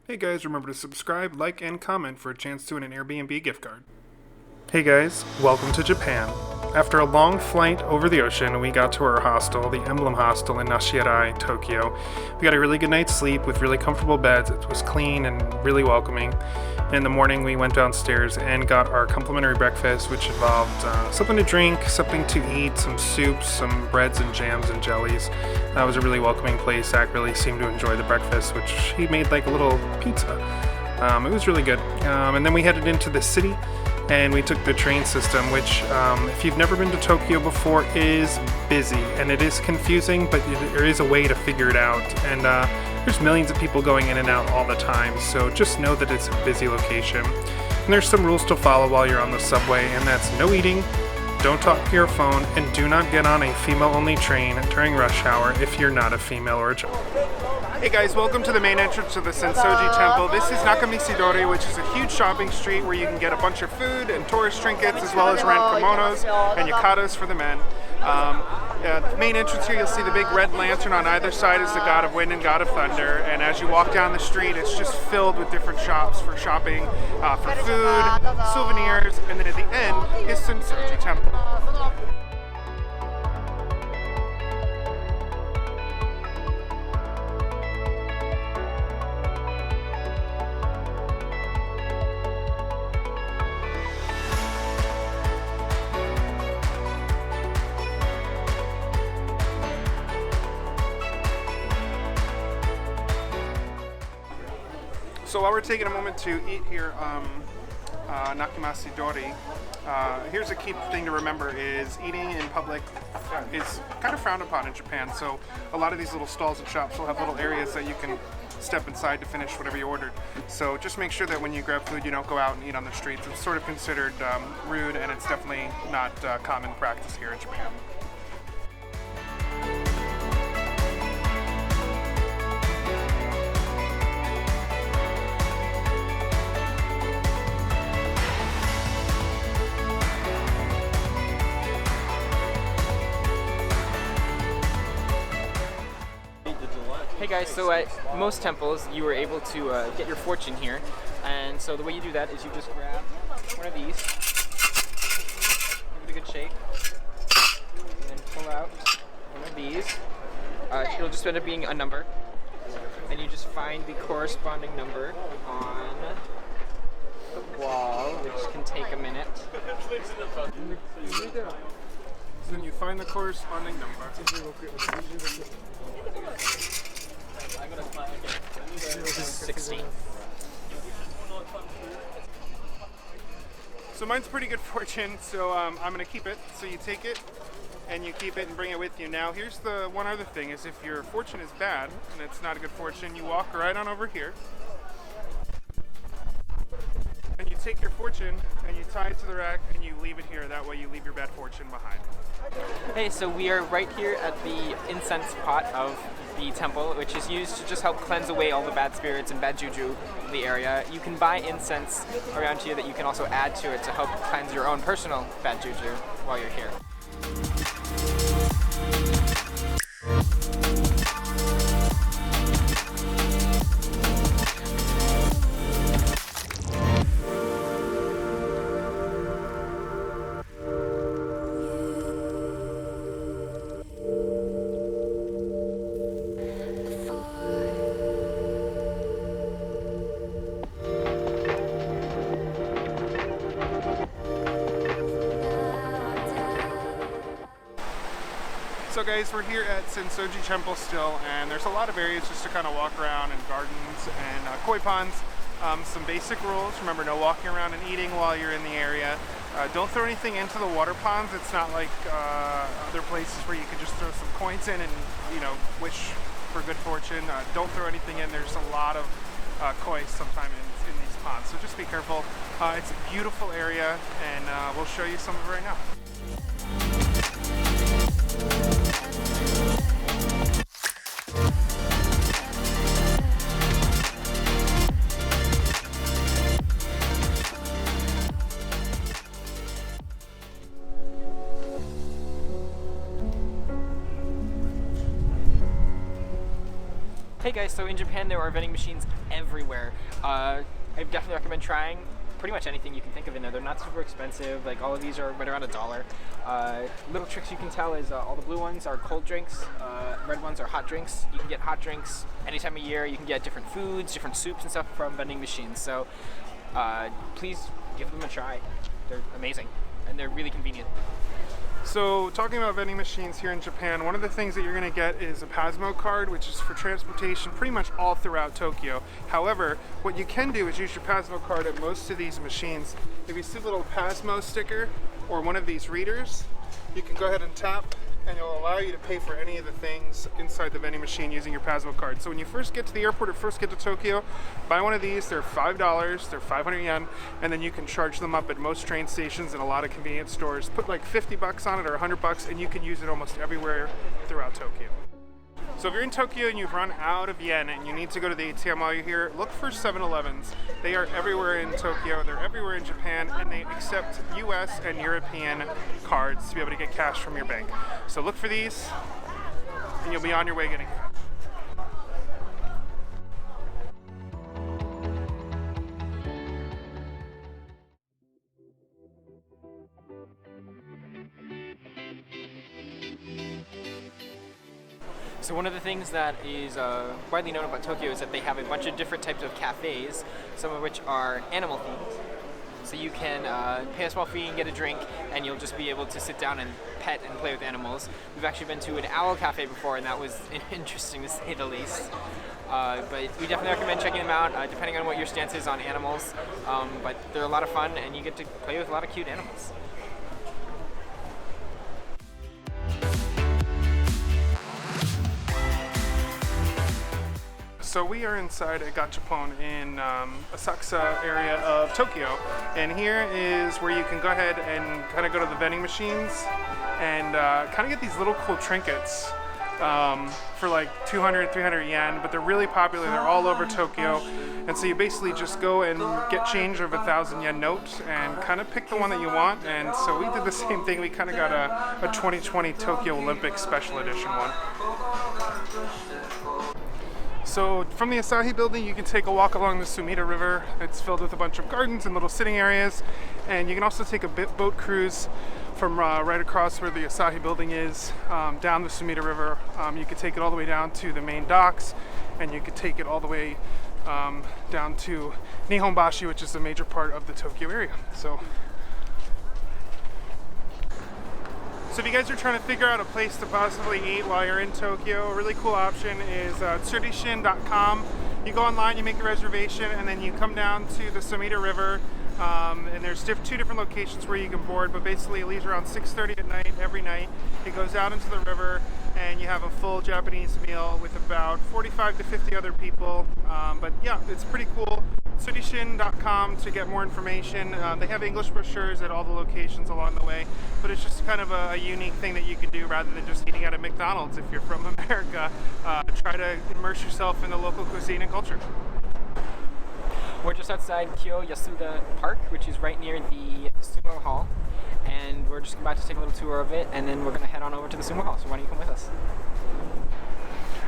Hey guys, remember to subscribe, like, and comment for a chance to win an Airbnb gift card. Hey guys, welcome to Japan. After a long flight over the ocean, we got to our hostel, the Emblem Hostel in Nishiarai, Tokyo. We got a really good night's sleep with really comfortable beds. It was clean and really welcoming. In the morning, we went downstairs and got our complimentary breakfast, which involved something to drink, something to eat, some soups, some breads and jams and jellies. That was a really welcoming place. Zach really seemed to enjoy the breakfast, which he made like a little pizza. It was really good. And then we headed into the city, and we took the train system, which, if you've never been to Tokyo before, is busy, and it is confusing, but there is a way to figure it out. And there's millions of people going in and out all the time, so just know that it's a busy location. And there's some rules to follow while you're on the subway, and that's no eating, don't talk to your phone, and do not get on a female-only train during rush hour if you're not a female or a child. Hey guys, welcome to the main entrance to the Sensoji Temple. This is Nakamise-Dori, which is a huge shopping street where you can get a bunch of food and tourist trinkets, as well as rent kimonos and yukatas for the men. The main entrance here, you'll see the big red lantern on either side is the god of wind and god of thunder, and as you walk down the street, it's just filled with different shops for shopping, for food, souvenirs, and then at the end is Sensoji Temple. So while we're taking a moment to eat here, Nakamise-Dori, here's a key thing to remember is eating in public is kind of frowned upon in Japan. So a lot of these little stalls and shops will have little areas that you can step inside to finish whatever you ordered. So just make sure that when you grab food, you don't go out and eat on the streets. It's sort of considered rude, and it's definitely not common practice here in Japan. Hey guys, so at most temples you were able to get your fortune here, and so the way you do that is you just grab one of these, give it a good shake, and then pull out one of these. It'll just end up being a number, and you just find the corresponding number on the wall, which can take a minute. So then you find the corresponding number. This is 16. So mine's pretty good fortune, so I'm going to keep it. So you take it, and you keep it and bring it with you. Now here's the one other thing, is if your fortune is bad, and it's not a good fortune, you walk right on over here, and you take your fortune, and you tie it to the rack, and you leave it here. That way you leave your bad fortune behind. Hey, so we are right here at the Incense Pot of the temple, which is used to just help cleanse away all the bad spirits and bad juju in the area. You can buy incense around here that you can also add to it to help cleanse your own personal bad juju while you're here. So guys, we're here at Sensoji Temple still, and there's a lot of areas just to kind of walk around, and gardens and koi ponds. Some basic rules: remember, no walking around and eating while you're in the area. Don't throw anything into the water ponds. It's not like other places where you can just throw some coins in and, you know, wish for good fortune. Don't throw anything in. There's a lot of koi sometime in these ponds, so just be careful. It's a beautiful area, and we'll show you some of it right now. Hey guys, so in Japan there are vending machines everywhere. I definitely recommend trying pretty much anything you can think of in there. They're not super expensive. Like all of these are right around $1. Little tricks you can tell is all the blue ones are cold drinks, red ones are hot drinks. You can get hot drinks any time of year. You can get different foods, different soups and stuff from vending machines. So please give them a try. They're amazing and they're really convenient. So talking about vending machines here in Japan, one of the things that you're going to get is a Pasmo card, which is for transportation pretty much all throughout Tokyo. However, what you can do is use your Pasmo card at most of these machines. If you see a little Pasmo sticker or one of these readers, you can go ahead and tap and it'll allow you to pay for any of the things inside the vending machine using your Pasmo card. So when you first get to the airport or first get to Tokyo, buy one of these. They're $5, they're 500 yen, and then you can charge them up at most train stations and a lot of convenience stores. Put like 50 bucks on it or 100 bucks and you can use it almost everywhere throughout Tokyo. So if you're in Tokyo and you've run out of yen and you need to go to the ATM while you're here, look for 7-Elevens. They are everywhere in Tokyo, they're everywhere in Japan, and they accept US and European cards to be able to get cash from your bank. So look for these and you'll be on your way getting cash. So one of the things that is widely known about Tokyo is that they have a bunch of different types of cafes, some of which are animal themed. So you can pay a small fee and get a drink, and you'll just be able to sit down and pet and play with animals. We've actually been to an owl cafe before, and that was interesting to say the least. But we definitely recommend checking them out, depending on what your stance is on animals. But they're a lot of fun, and you get to play with a lot of cute animals. So we are inside a gachapon in Asakusa area of Tokyo, and here is where you can go ahead and kind of go to the vending machines and kind of get these little cool trinkets for like 200, 300 yen, but they're really popular. They're all over Tokyo, and so you basically just go and get change of 1,000 yen note and kind of pick the one that you want. And so we did the same thing. We kind of got a 2020 Tokyo Olympics special edition one. So from the Asahi building, you can take a walk along the Sumida River. It's filled with a bunch of gardens and little sitting areas. And you can also take a boat cruise from right across where the Asahi building is, down the Sumida River. You could take it all the way down to the main docks, and you could take it all the way down to Nihonbashi, which is a major part of the Tokyo area. So if you guys are trying to figure out a place to possibly eat while you're in Tokyo, a really cool option is tsurishin.com. You go online, you make a reservation, and then you come down to the Sumida River, and there's two different locations where you can board, but basically it leaves around 6:30 at night every night. It goes out into the river, and you have a full Japanese meal with about 45 to 50 other people. But yeah, it's pretty cool. Tsurishin.com to get more information. They have English brochures at all the locations along the way, but it's just kind of a unique thing that you can do rather than just eating at a McDonald's if you're from America. Try to immerse yourself in the local cuisine and culture. We're just outside Kyo Yasuda Park, which is right near the Sumo Hall, and we're just about to take a little tour of it, and then we're going to head on over to the Sumo Hall, so why don't you come with us?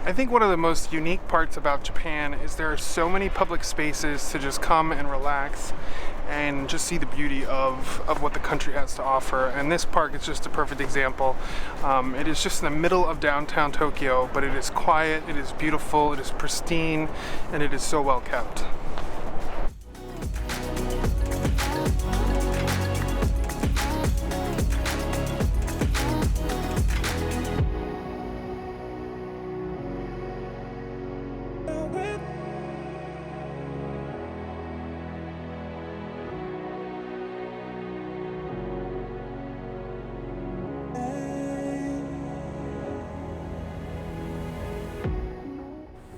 I think one of the most unique parts about Japan is there are so many public spaces to just come and relax and just see the beauty of what the country has to offer. And this park is just a perfect example. It is just in the middle of downtown Tokyo, but it is quiet, it is beautiful, it is pristine, and it is so well kept.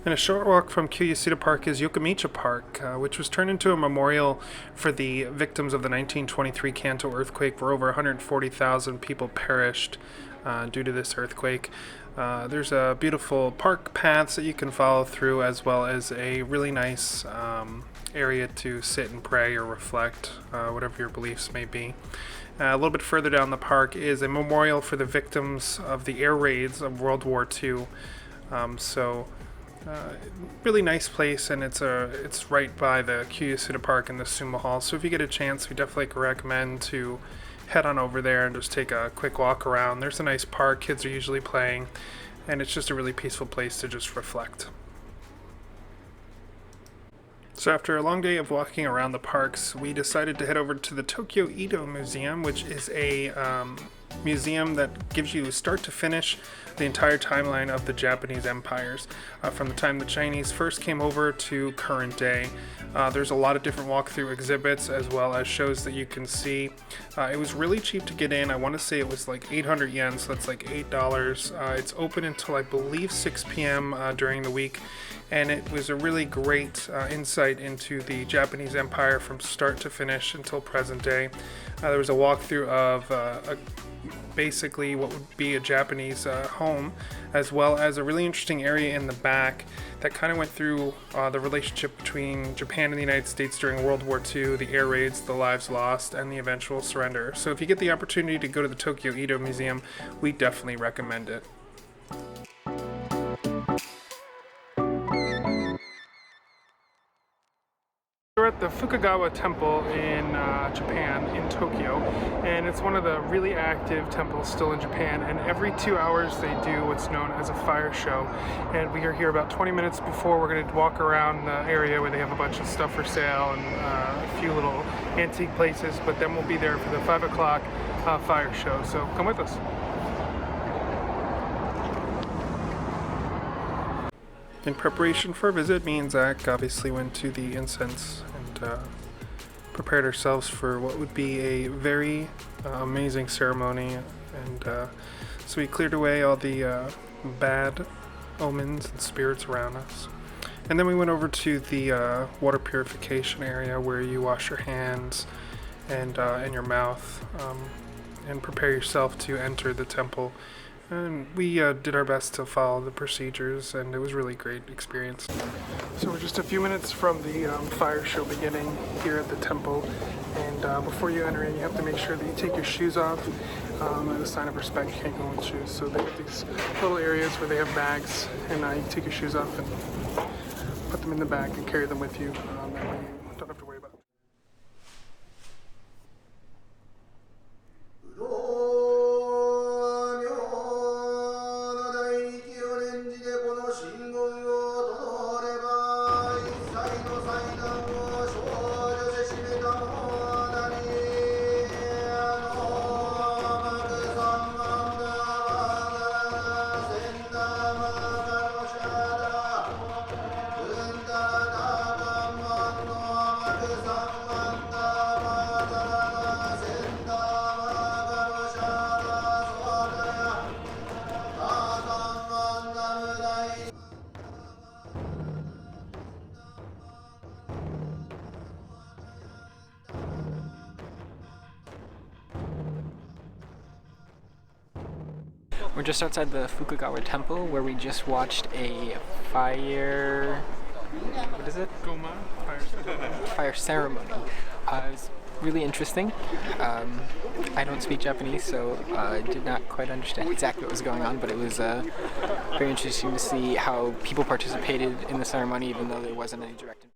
And a short walk from Kyoyasuda Park is Yokomicha Park, which was turned into a memorial for the victims of the 1923 Kanto earthquake, where over 140,000 people perished due to this earthquake. There's beautiful park paths that you can follow through, as well as a really nice area to sit and pray or reflect, whatever your beliefs may be. A little bit further down the park is a memorial for the victims of the air raids of World War II. Really nice place, and it's right by the Kyushuda Park and the Sumo Hall. So if you get a chance, we definitely recommend to head on over there and just take a quick walk around. There's a nice park, kids are usually playing, and it's just a really peaceful place to just reflect. So after a long day of walking around the parks, we decided to head over to the Tokyo Edo Museum, which is a museum that gives you start to finish the entire timeline of the Japanese empires, from the time the Chinese first came over to current day. There's a lot of different walkthrough exhibits as well as shows that you can see. It was really cheap to get in. I want to say it was like 800 yen, so that's like $8. It's open until I believe 6 p.m. During the week, and it was a really great insight into the Japanese Empire from start to finish until present day. There was a walkthrough of basically what would be a Japanese home, as well as a really interesting area in the back that kind of went through the relationship between Japan and the United States during World War II, the air raids, the lives lost, and the eventual surrender. So if you get the opportunity to go to the Tokyo Edo Museum, we definitely recommend it. We're at the Fukagawa Temple in Japan, in Tokyo, and it's one of the really active temples still in Japan, and every 2 hours they do what's known as a fire show, and we are here about 20 minutes before. We're going to walk around the area where they have a bunch of stuff for sale and a few little antique places, but then we'll be there for the 5 o'clock fire show, so come with us. In preparation for a visit, me and Zach obviously went to the incense and prepared ourselves for what would be a very amazing ceremony. And so we cleared away all the bad omens and spirits around us. And then we went over to the water purification area where you wash your hands and your mouth and prepare yourself to enter the temple. And we did our best to follow the procedures, and it was a really great experience. So we're just a few minutes from the fire show beginning here at the temple, and before you enter in, you have to make sure that you take your shoes off. As a sign of respect, you can't go with shoes. So they have these little areas where they have bags, and you take your shoes off and put them in the bag and carry them with you. That way you don't have to worry about it. We're just outside the Fukagawa Temple, where we just watched a what is it? GOMA Fire ceremony. It was really interesting. I don't speak Japanese, so I did not quite understand exactly what was going on, but it was very interesting to see how people participated in the ceremony, even though there wasn't any direct.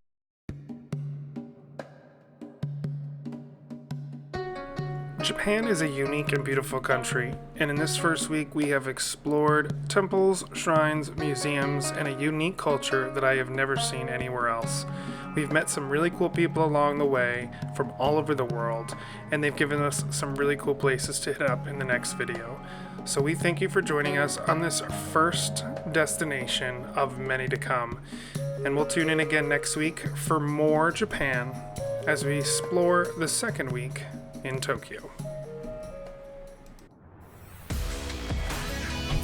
Japan is a unique and beautiful country, and in this first week we have explored temples, shrines, museums, and a unique culture that I have never seen anywhere else. We've met some really cool people along the way from all over the world, and they've given us some really cool places to hit up in the next video. So we thank you for joining us on this first destination of many to come, and we'll tune in again next week for more Japan as we explore the second week in Tokyo.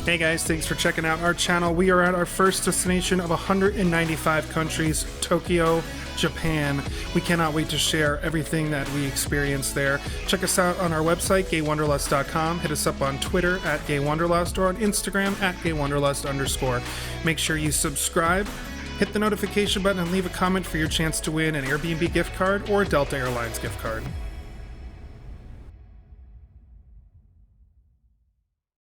Hey guys, thanks for checking out our channel. We are at our first destination of 195 countries, Tokyo, Japan. We cannot wait to share everything that we experienced there. Check us out on our website, gaywanderlust.com. Hit us up on Twitter at gaywanderlust or on Instagram at gaywanderlust_. Make sure you subscribe, hit the notification button, and leave a comment for your chance to win an Airbnb gift card or a Delta Airlines gift card.